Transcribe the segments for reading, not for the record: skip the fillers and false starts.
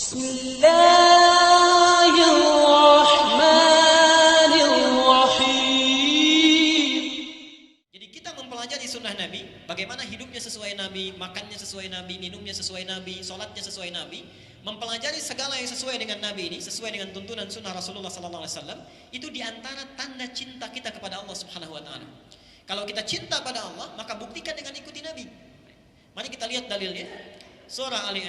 Bismillahirrahmanirrahim. Jadi kita mempelajari sunnah Nabi, bagaimana hidupnya sesuai Nabi, makannya sesuai Nabi, minumnya sesuai Nabi, sholatnya sesuai Nabi, mempelajari segala yang sesuai dengan Nabi ini, sesuai dengan tuntunan sunnah Rasulullah SAW, itu diantara tanda cinta kita kepada Allah Subhanahu Wa Taala. Kalau kita cinta pada Allah, maka buktikan dengan ikuti Nabi. Mari kita lihat dalilnya. Surah Ali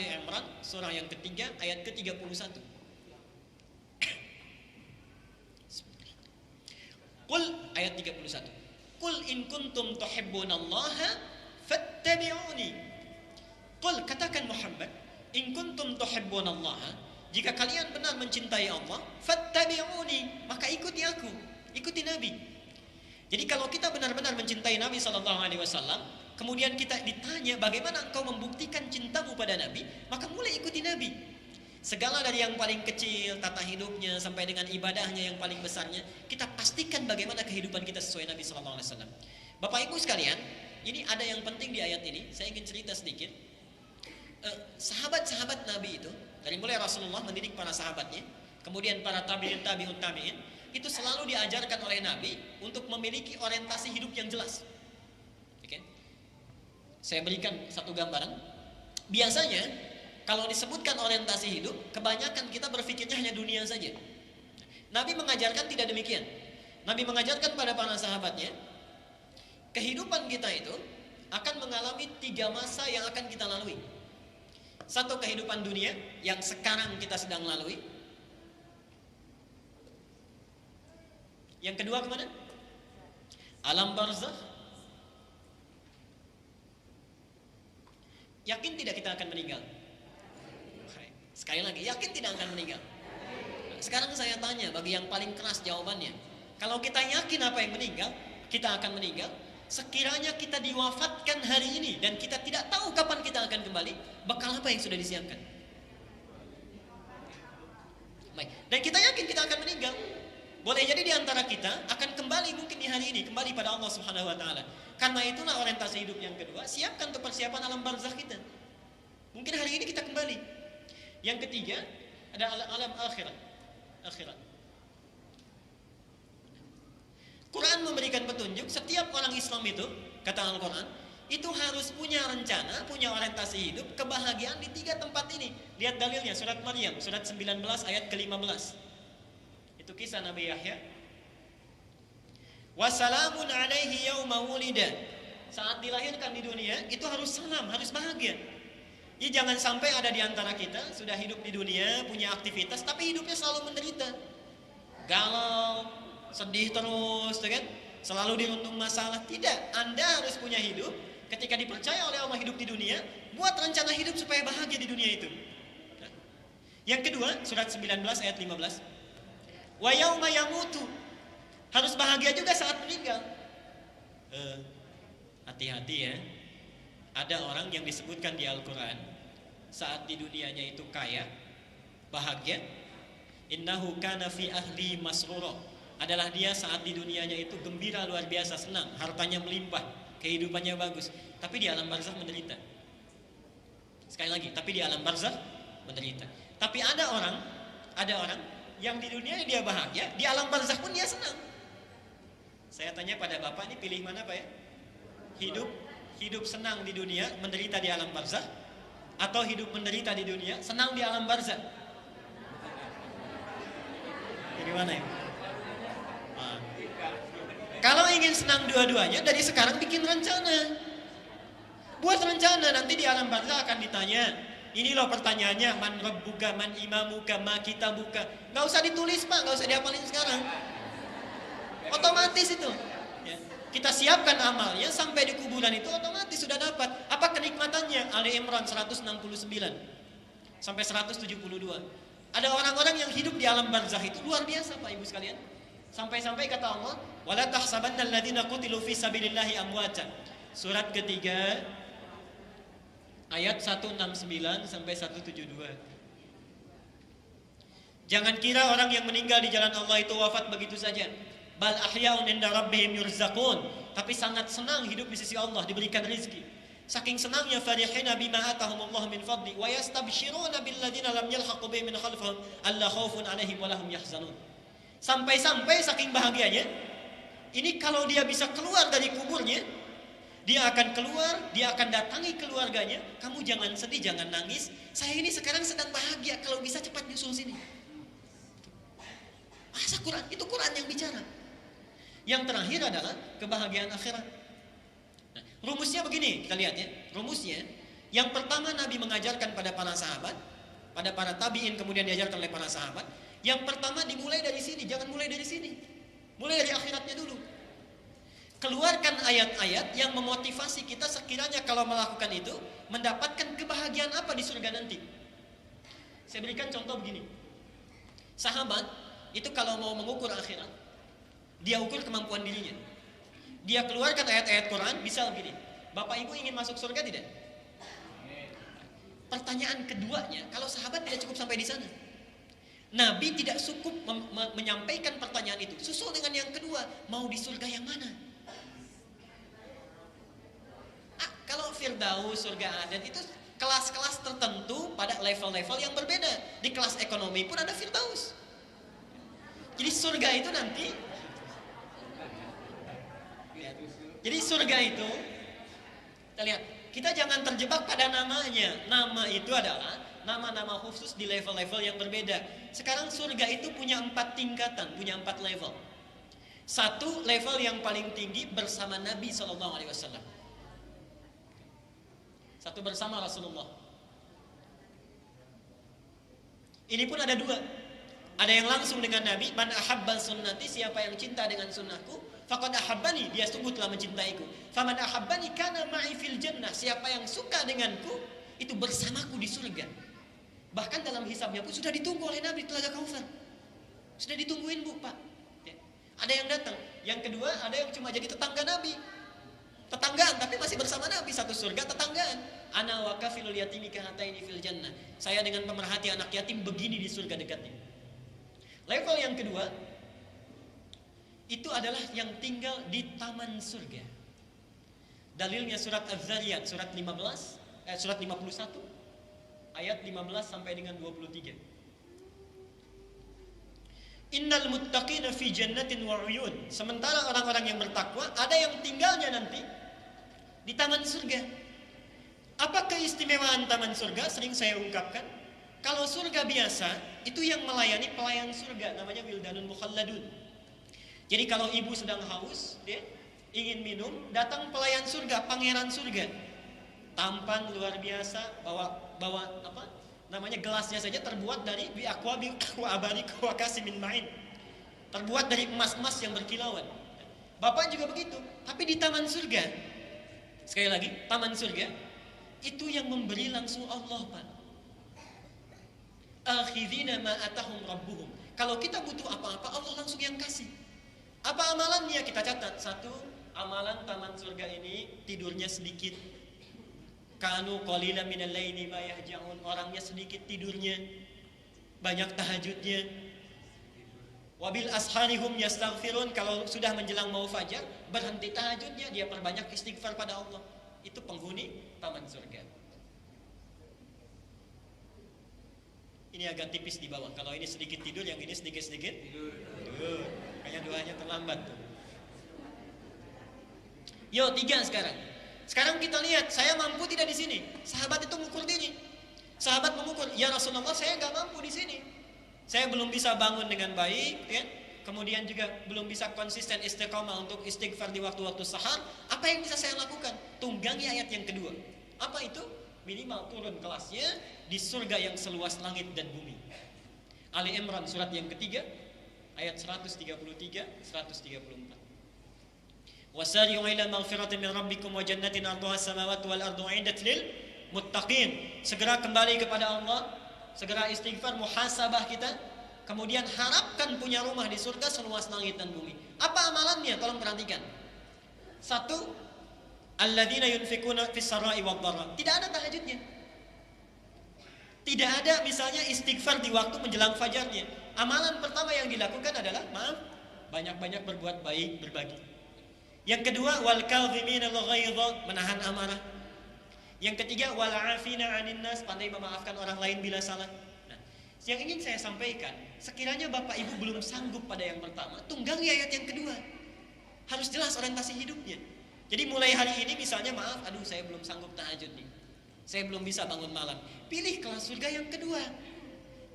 Imran, surah yang ketiga, ayat ke-31. Qul, ayat 31. Qul in kuntum tuhibbunallaha fattabi'uni. Qul, katakan Muhammad, in kuntum tuhibbunallaha, jika kalian benar mencintai Allah, fattabi'uni, maka ikuti aku, ikuti Nabi. Jadi kalau kita benar-benar mencintai Nabi SAW, kemudian kita ditanya bagaimana engkau membuktikan cintamu pada Nabi, maka mulai ikuti Nabi. Segala dari yang paling kecil, tata hidupnya, sampai dengan ibadahnya yang paling besarnya, kita pastikan bagaimana kehidupan kita sesuai Nabi SAW. Bapak Ibu sekalian, ini ada yang penting di ayat ini, saya ingin cerita sedikit. Sahabat-sahabat Nabi itu, dari mulai Rasulullah mendidik para sahabatnya, kemudian para tabi'in, itu selalu diajarkan oleh Nabi untuk memiliki orientasi hidup yang jelas. Oke? Saya berikan satu gambaran. Biasanya kalau disebutkan orientasi hidup, kebanyakan kita berpikirnya hanya dunia saja. Nabi mengajarkan tidak demikian. Nabi mengajarkan pada para sahabatnya, kehidupan kita itu akan mengalami 3 masa yang akan kita lalui. Satu, kehidupan dunia yang sekarang kita sedang lalui. Yang kedua kemana? Alam barzakh. Yakin tidak kita akan meninggal? Sekali lagi, yakin tidak akan meninggal? Sekarang saya tanya bagi yang paling keras jawabannya. Kalau kita yakin apa yang meninggal, kita akan meninggal. Sekiranya kita diwafatkan hari ini dan kita tidak tahu kapan kita akan kembali, bekal apa yang sudah disiapkan? Baik. Dan kita yakin kita akan meninggal. Boleh jadi di antara kita akan kembali mungkin di hari ini, kembali pada Allah Subhanahu Wa Taala. Karena itulah orientasi hidup yang kedua, siapkan untuk persiapan alam barzakh kita. Mungkin hari ini kita kembali. Yang ketiga ada alam akhirat. Quran memberikan petunjuk, setiap orang Islam itu, kata Al-Quran, itu harus punya rencana, punya orientasi hidup, kebahagiaan di 3 tempat ini. Lihat dalilnya, surat Maryam, surat 19 ayat ke-15. Itu kisah Nabi Yahya. Wassalamun alaihi yauma wulida. Saat dilahirkan di dunia, itu harus salam, harus bahagia. Ya, jangan sampai ada di antara kita sudah hidup di dunia, punya aktivitas, tapi hidupnya selalu menderita, galau, sedih terus, kan? Selalu dirundung masalah. Tidak, Anda harus punya hidup. Ketika dipercaya oleh Allah hidup di dunia, buat rencana hidup supaya bahagia di dunia itu. Yang kedua, surat 19 ayat 15. Wa yauma yamutu, harus bahagia juga saat meninggal. Hati-hati ya. Ada orang yang disebutkan di Al-Quran, saat di dunianya itu kaya, bahagia. Innahu kana fi ahli masrura, adalah dia saat di dunianya itu gembira luar biasa, senang, hartanya melimpah, kehidupannya bagus. Tapi di alam barzakh menderita. Sekali lagi, tapi di alam barzakh menderita. Tapi ada orang yang di dunia dia bahagia, di alam barzakh pun dia senang. Saya tanya pada Bapak, ini pilih mana Pak ya? Hidup senang di dunia, menderita di alam barzakh, atau hidup menderita di dunia, senang di alam barzakh? Jadi mana ya? Kalau ingin senang dua-duanya, dari sekarang bikin rencana. Buat rencana, nanti di alam barzakh akan ditanya. Ini loh pertanyaannya, man rabbuka, man imamuka, ma kitabuka. Gak usah ditulis Pak, gak usah dihafalin sekarang. Otomatis itu. Ya. Kita siapkan amalnya, sampai di kuburan itu otomatis sudah dapat. Apa kenikmatannya? Ali Imran 169 sampai 172. Ada orang-orang yang hidup di alam barzakh itu luar biasa Pak Ibu sekalian. Sampai-sampai kata Allah, wala tahsabanna alladziina qutilu fi sabilillahi amwatan. Surat ketiga ayat 169 sampai 172. Jangan kira orang yang meninggal di jalan Allah itu wafat begitu saja. Bal ahya'un inda rabbihim yurzaqun. Tapi sangat senang hidup di sisi Allah, diberikan rezeki. Saking senangnya farihina bima atahumullah min fadli wa yastabshiruna bil ladzina lam yalhaqu bihim min khalfihim alla khaufun 'alaihim wa lahum yahzanun. Sampai-sampai saking bahagianya, ini kalau dia bisa keluar dari kuburnya, dia akan keluar, dia akan datangi keluarganya. Kamu jangan sedih, jangan nangis. Saya ini sekarang sedang bahagia, kalau bisa cepat nyusul sini. Masa Quran? Itu Quran yang bicara. Yang terakhir adalah kebahagiaan akhirat. Nah, rumusnya begini, kita lihat ya. Rumusnya, yang pertama Nabi mengajarkan pada para sahabat, pada para tabi'in, kemudian diajarkan oleh para sahabat. Yang pertama dimulai dari sini, jangan mulai dari sini. Mulai dari akhiratnya dulu. Keluarkan ayat-ayat yang memotivasi kita sekiranya kalau melakukan itu mendapatkan kebahagiaan apa di surga nanti. Saya berikan contoh begini. Sahabat itu kalau mau mengukur akhirat, dia ukur kemampuan dirinya. Dia keluarkan ayat-ayat Quran, bisa begini. Bapak Ibu ingin masuk surga tidak? Pertanyaan keduanya, kalau sahabat tidak cukup sampai di sana. Nabi tidak cukup menyampaikan pertanyaan itu. Susul dengan yang kedua, mau di surga yang mana? Kalau Firdaus, surga Aden itu kelas-kelas tertentu pada level-level yang berbeda. Di kelas ekonomi pun ada Firdaus. Jadi surga itu nanti, jadi surga itu, kita lihat, kita jangan terjebak pada namanya. Nama itu adalah nama-nama khusus di level-level yang berbeda. Sekarang surga itu punya 4 tingkatan, punya 4 level. Satu level yang paling tinggi bersama Nabi SAW. Satu bersama Rasulullah. Ini pun ada 2. Ada yang langsung dengan Nabi, man ahabba sunnati, siapa yang cinta dengan sunnahku, faqad ahabbani, dia sungguh telah mencintaiku. Faman ahabbani kana ma'i fil jannah, siapa yang suka denganku, itu bersamaku di surga. Bahkan dalam hisabnya pun sudah ditunggu oleh Nabi Telaga Kautsar. Sudah ditungguin Bu, Pak. Ya. Ada yang datang. Yang kedua, ada yang cuma jadi tetangga Nabi. Tetanggaan, tapi masih bersama Nabi, satu surga tetanggaan. Ana wa kafilul yatimi kahataini fil jannah. Saya dengan pemerhati anak yatim begini di surga dekatnya. Level yang kedua itu adalah yang tinggal di taman surga. Dalilnya surat Az-Zariyat surat 51 ayat 15 sampai dengan 23. Innal muttaqina fi jannatin wa 'uyun. Sementara orang-orang yang bertakwa ada yang tinggalnya nanti di taman surga. Apa keistimewaan taman surga? Sering saya ungkapkan. Kalau surga biasa, itu yang melayani pelayan surga, namanya wildanun mukhalladun. Jadi kalau ibu sedang haus, dia ingin minum, datang pelayan surga, pangeran surga. Tampan luar biasa, bawa apa? Namanya gelasnya saja terbuat dari biaqwabi wa abarik wa kasimin ma'in. Terbuat dari emas-emas yang berkilauan. Bapak juga begitu, tapi di taman surga. Sekali lagi, taman surga itu yang memberi langsung Allah, Pak. Akhirina ma atahum rabbuhum. Kalau kita butuh apa-apa, Allah langsung yang kasih. Apa amalannya? Kita catat. 1, amalan taman surga ini tidurnya sedikit. Kanu qalilan minal laili ma yahja'un. Orangnya sedikit tidurnya, banyak tahajudnya. Wabil asharihum yastaghfirun. Kalau sudah menjelang mau fajar, berhenti tahajudnya, dia perbanyak istighfar pada Allah. Itu penghuni taman surga. Ini agak tipis di bawah. Kalau ini sedikit tidur, yang ini sedikit-sedikit tidur. Kayaknya doanya terlambat tuh. Yo, 3 sekarang. Sekarang kita lihat, saya mampu tidak di sini. Sahabat itu mengukur diri. Sahabat mengukur, ya Rasulullah, saya nggak mampu di sini. Saya belum bisa bangun dengan baik, ya. Kemudian juga belum bisa konsisten istiqamah untuk istighfar di waktu-waktu sahar. Apa yang bisa saya lakukan? Tunggangi ayat yang kedua. Apa itu? Minimal turun kelasnya di surga yang seluas langit dan bumi. Ali Imran surat yang ketiga ayat 133 134. Wasari'u ila maghfiratin min rabbikum wa jannatin 'arduha as-samawati wal ardu 'iddat lil muttaqin. Segera kembali kepada Allah, segera istighfar, muhasabah kita, kemudian harapkan punya rumah di surga seluas langit dan bumi. Apa amalannya? Tolong perhatikan. 1, alladzina yunfikuna fis sarai wad dharra. Tidak ada tahajudnya. Tidak ada misalnya istighfar di waktu menjelang fajarnya. Amalan pertama yang dilakukan adalah banyak-banyak berbuat baik, berbagi. Yang kedua, wal kadhimina al-ghaidha, menahan amarah. Yang ketiga, wal 'afina 'anil nas, pandai memaafkan orang lain bila salah. Nah, yang ingin saya sampaikan, sekiranya Bapak Ibu belum sanggup pada yang pertama, tunggangi ayat yang kedua. Harus jelas orientasi hidupnya. Jadi mulai hari ini misalnya, maaf, aduh saya belum sanggup tahajud nih. Saya belum bisa bangun malam. Pilih kelas surga yang kedua.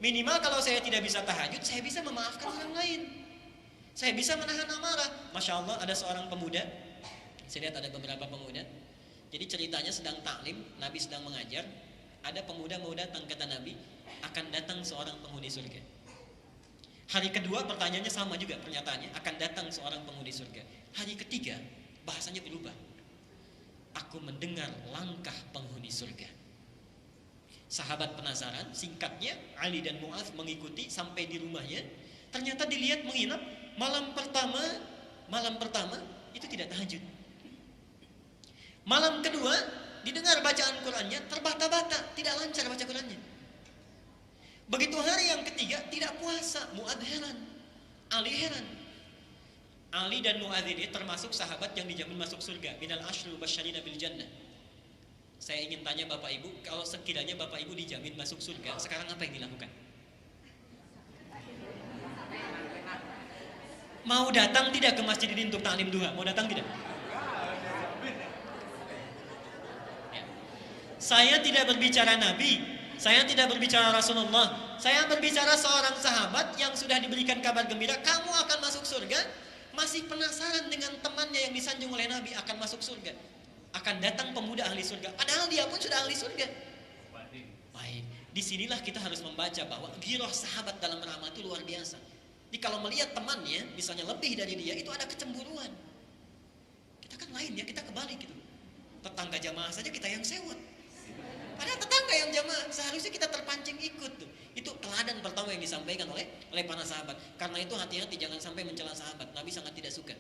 Minimal kalau saya tidak bisa tahajud, saya bisa memaafkan orang lain. Saya bisa menahan amarah. Masya Allah, ada seorang pemuda. Saya lihat ada beberapa pemuda. Jadi ceritanya sedang taklim, Nabi sedang mengajar. Ada pemuda mau datang, kata Nabi, akan datang seorang penghuni surga. Hari kedua pertanyaannya sama juga pernyataannya, akan datang seorang penghuni surga. Hari ketiga bahasanya berubah. Aku mendengar langkah penghuni surga. Sahabat penasaran, singkatnya Ali dan Mu'adz mengikuti sampai di rumahnya. Ternyata dilihat menginap malam pertama itu tidak tahajud. Malam kedua didengar bacaan Qur'annya terbata-bata, tidak lancar baca Qur'annya. Begitu hari yang ketiga tidak puasa, Mu'adz heran, Ali heran. Ali dan Mu'adz ini termasuk sahabat yang dijamin masuk surga, minal asyrul basyarina bil jannah. Saya ingin tanya Bapak Ibu, kalau sekiranya Bapak Ibu dijamin masuk surga, sekarang apa yang dilakukan? Mau datang tidak ke masjid ini untuk taklim duha? Mau datang tidak? Ya. Saya tidak berbicara Nabi, saya tidak berbicara Rasulullah, saya berbicara seorang sahabat yang sudah diberikan kabar gembira, kamu akan masuk surga, masih penasaran dengan temannya yang disanjung oleh Nabi akan masuk surga. Akan datang pemuda ahli surga, padahal dia pun sudah ahli surga. Baik, disinilah kita harus membaca bahwa ghirah sahabat dalam beramal itu luar biasa. Jadi kalau melihat temannya, misalnya lebih dari dia, itu ada kecemburuan. Kita kan lain ya, kita kebalik gitu. Tetangga jamaah saja kita yang sewot. Padahal tetangga yang jamaah, seharusnya kita terpancing ikut tuh. Itu teladan pertama yang disampaikan oleh para sahabat. Karena itu hati-hati jangan sampai mencela sahabat. Nabi sangat tidak suka.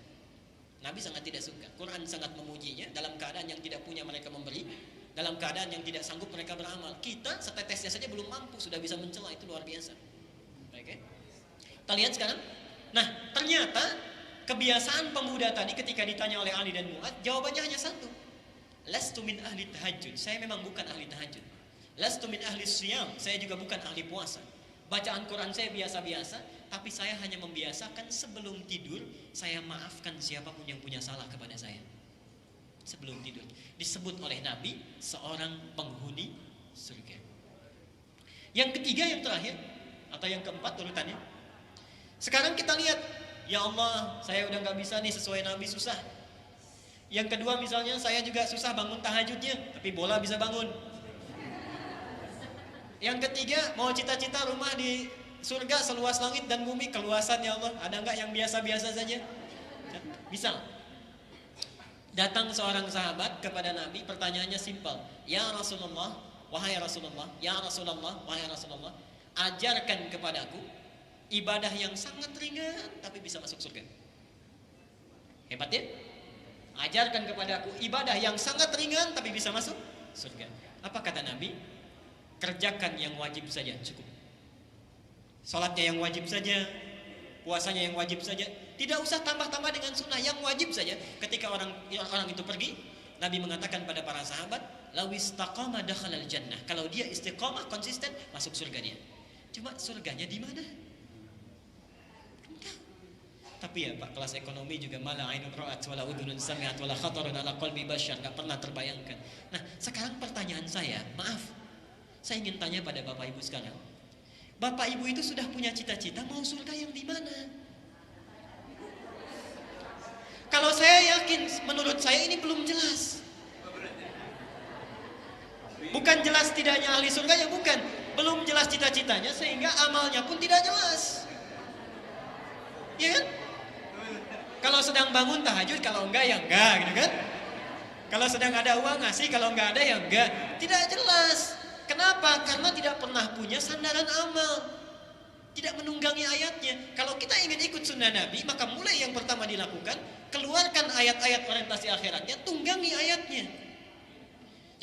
Nabi sangat tidak suka. Quran sangat memujinya dalam keadaan yang tidak punya mereka memberi, dalam keadaan yang tidak sanggup mereka beramal. Kita setetesnya saja belum mampu sudah bisa mencela, itu luar biasa. Oke. Kita lihat sekarang. Nah, ternyata kebiasaan pemuda tadi ketika ditanya oleh Ali dan Mu'adz, jawabannya hanya satu. Lastu min ahli tahajud. Saya memang bukan ahli tahajud. Lastu min ahli siyam. Saya juga bukan ahli puasa. Bacaan Quran saya biasa-biasa, tapi saya hanya membiasakan sebelum tidur saya maafkan siapapun yang punya salah kepada saya. Sebelum tidur. Disebut oleh Nabi seorang penghuni surga. Yang ketiga, yang terakhir atau yang keempat urutannya. Sekarang kita lihat, ya Allah, saya udah gak bisa nih sesuai Nabi, susah. Yang kedua misalnya saya juga susah bangun tahajudnya, tapi bola bisa bangun. Yang ketiga, mau cita-cita rumah di surga seluas langit dan bumi, keluasan ya Allah, ada nggak yang biasa-biasa saja? Misal, datang seorang sahabat kepada Nabi, pertanyaannya simpel. Ya Rasulullah, wahai Rasulullah, ya Rasulullah, wahai Rasulullah, ajarkan kepadaku ibadah yang sangat ringan tapi bisa masuk surga. Hebat ya? Ajarkan kepadaku ibadah yang sangat ringan tapi bisa masuk surga. Apa kata Nabi? Kerjakan yang wajib saja, cukup. Salatnya yang wajib saja, puasanya yang wajib saja, tidak usah tambah-tambah dengan sunnah, yang wajib saja. Ketika orang itu pergi, Nabi mengatakan pada para sahabat, lawis taqama dakhalal jannah. Kalau dia istiqamah konsisten, masuk surga dia. Cuma surganya di mana? Tapi ya Pak, kelas ekonomi juga mala ainun ra'at wala udhunun sami'at wala khatarun ala qalbi basyar, enggak pernah terbayangkan. Nah, sekarang pertanyaan saya, maaf, saya ingin tanya pada Bapak Ibu sekarang. Bapak Ibu itu sudah punya cita-cita mau surga yang di mana? Kalau saya yakin, menurut saya ini belum jelas. Bukan jelas tidaknya ahli surganya, bukan. Belum jelas cita-citanya sehingga amalnya pun tidak jelas. Ya kan? Kalau sedang bangun tahajud, kalau enggak ya enggak, gitu kan? Kalau sedang ada uang ngasih, kalau enggak ada ya enggak. Tidak jelas. Kenapa? Karena tidak pernah punya sandaran amal. Tidak menunggangi ayatnya. Kalau kita ingin ikut sunnah Nabi, maka mulai yang pertama dilakukan, keluarkan ayat-ayat orientasi akhiratnya, tunggangi ayatnya.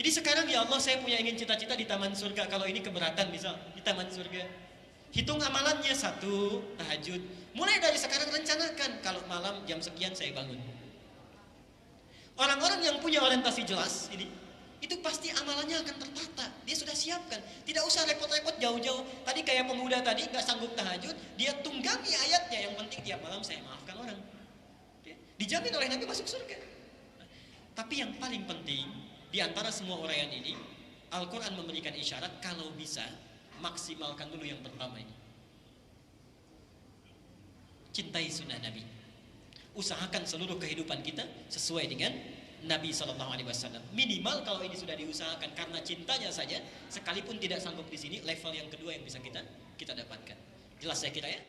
Jadi sekarang ya Allah, saya punya ingin cita-cita di taman surga. Kalau ini keberatan misal, di taman surga. Hitung amalannya, 1, tahajud. Mulai dari sekarang rencanakan, kalau malam jam sekian saya bangun. Orang-orang yang punya orientasi jelas, itu pasti amalannya akan tertata. Dia sudah siapkan. Tidak usah repot-repot jauh-jauh. Tadi kayak pemuda tadi nggak sanggup tahajud, dia tunggangi ayatnya. Yang penting tiap malam saya maafkan orang. Dijamin oleh Nabi masuk surga. Tapi yang paling penting di antara semua uraian ini, Al-Quran memberikan isyarat kalau bisa maksimalkan dulu yang pertama ini. Cintai sunnah Nabi. Usahakan seluruh kehidupan kita sesuai dengan Nabi SAW. Minimal kalau ini sudah diusahakan karena cintanya saja, sekalipun tidak sanggup di sini, level yang kedua yang bisa kita dapatkan. Jelas saya kira ya?